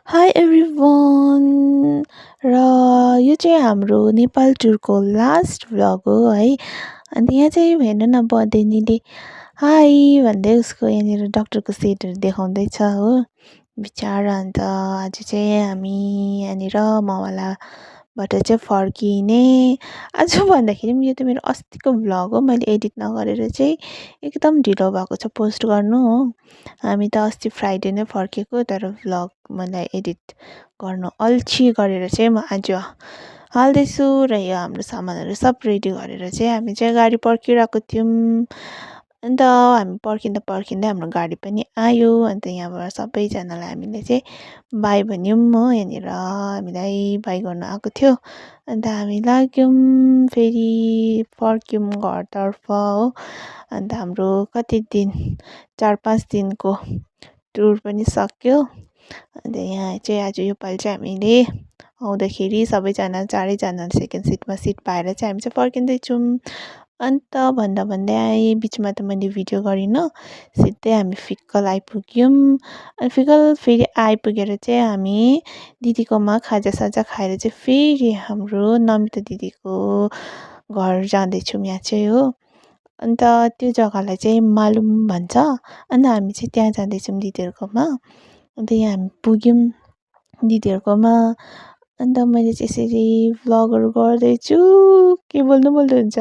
High everyone र यो चाहिँ हाम्रो नेपाल टुरको लास्ट भ्लग हो है। अन्त यहाँ चाहिँ हेर्नु न बदेनीले हाई भन्दै उसको यहाँनिर डाक्टरको सेटहरू देखाउँदैछ हो बिचरा। अन्त आज चाहिँ हामी यहाँनिर मावलाबाट चाहिँ फर्किने। आज भन्दाखेरि पनि यो त मेरो अस्तिको भ्लग हो, मैले एडिट नगरेर चाहिँ एकदम ढिलो भएको छ पोस्ट गर्नु हो। हामी त अस्ति फ्राइडे नै फर्केको, तर भ्लग मलाई एडिट गर्नु अल्छी गरेर चाहिँ म आज हाल्दैछु। र यो हाम्रो सामानहरू सब रेडी गरेर चाहिँ हामी चाहिँ गाडी पर्खिरहेको थियौँ। अन्त हामी पर्खिँदा पर्खिँदै हाम्रो गाडी पनि आयो। अन्त यहाँबाट सबैजनालाई हामीले चाहिँ बाई भन्यौँ हो। यहाँनिर हामीलाई बाई गर्नु आएको थियो। अन्त हामी लाग्यौँ फेरि फर्क्यौँ घरतर्फ हो। अन्त हाम्रो कति दिन 4-5 दिनको टुर पनि सक्यो। अन्त यहाँ चाहिँ आज योपालि चाहिँ हामीले आउँदाखेरि सबैजना 4जना सेकेन्ड सिटमा सिट पाएर चाहिँ हामी चाहिँ फर्किँदैछौँ। अन्त भन्दा भन्दै बिचमा त मैले भिडियो गरिनँ, सिधै हामी फिक्कल आइपुग्यौँ। अनि फिक्कल फेरि आइपुगेर चाहिँ हामी दिदीकोमा खाजासाजा खाएर चाहिँ फेरि हाम्रो नमिता दिदीको घर जाँदैछौँ यहाँ चाहिँ हो। अन्त त्यो जग्गालाई चाहिँ मालुम भन्छ। अन्त हामी चाहिँ त्यहाँ जाँदैछौँ दिदीहरूकोमा। अन्त यहाँ हामी पुग्यौँ दिदीहरूकोमा। अन्त मैले चाहिँ यसरी भ्लगहरू गर्दैछु, के बोल्नु बोल्नु हुन्छ।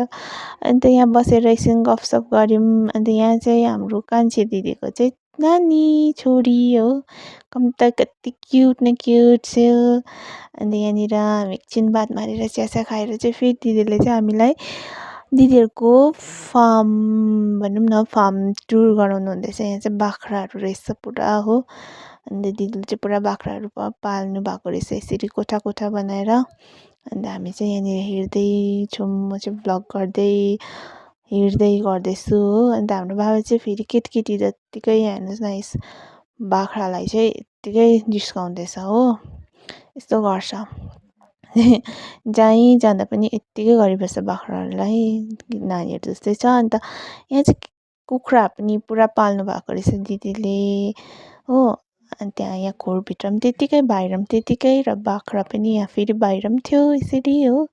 अन्त यहाँ बसेर एकछिन गफसफ गऱ्यौँ। अन्त यहाँ चाहिँ हाम्रो कान्छी दिदीको चाहिँ नानी छोरी हो, कति क्युट न क्युट छ। अन्त यहाँनिर हामी एकछिन बात मारेर चियासिया खाएर चाहिँ फेरि दिदीले चाहिँ हामीलाई दिदीहरूको फार्म भनौँ न फार्म टुर गराउनु हुँदैछ। यहाँ चाहिँ बाख्राहरू रहेछ पुरा हो। अन्त दिदीले चाहिँ पुरा बाख्राहरू पाल्नु भएको रहेछ यसरी कोठा कोठा बनाएर। अन्त हामी चाहिँ यहाँनिर हेर्दैछौँ, म चाहिँ भ्लग हेर्दै गर्दैछु हो। अन्त हाम्रो बाबा चाहिँ फेरि केटीकेटी जत्तिकै हेर्नुहोस् न यस बाख्रालाई चाहिँ यत्तिकै जिस्काउँदैछ हो, यस्तो गर्छ। जहीँ जाँदा पनि यत्तिकै गरिबस्छ बाख्राहरूलाई, नानीहरू जस्तै छ। अन्त यहाँ चाहिँ कुखुरा पनि पुरा पाल्नु भएको रहेछ दिदीले हो। अनि त्यहाँ यहाँ खोरभित्र पनि त्यत्तिकै बाहिर पनि त्यत्तिकै, र बाख्रा पनि यहाँ फेरि बाहिर पनि थियो यसरी हो।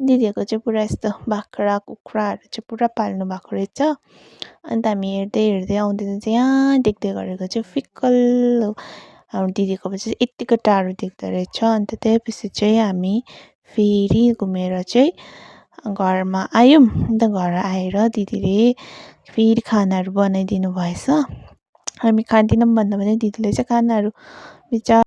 दिदीहरूको चाहिँ पुरा यस्तो बाख्रा कुखुराहरू चाहिँ पुरा पाल्नु भएको रहेछ। अन्त हामी हेर्दै हेर्दै आउँदैन चाहिँ यहाँ देख्दै गरेको चाहिँ फिक्कल हो, हाम्रो दिदीको चाहिँ यत्तिको टाढो देख्दो रहेछ। अन्त त्यसपछि चाहिँ हामी फेरि घुमेर चाहिँ घरमा आयौँ। अन्त घर आएर दिदीले फेरि खानाहरू बनाइदिनु भएछ। हामी खाँदैनौँ भन्दा पनि दिदीले चाहिँ खानाहरू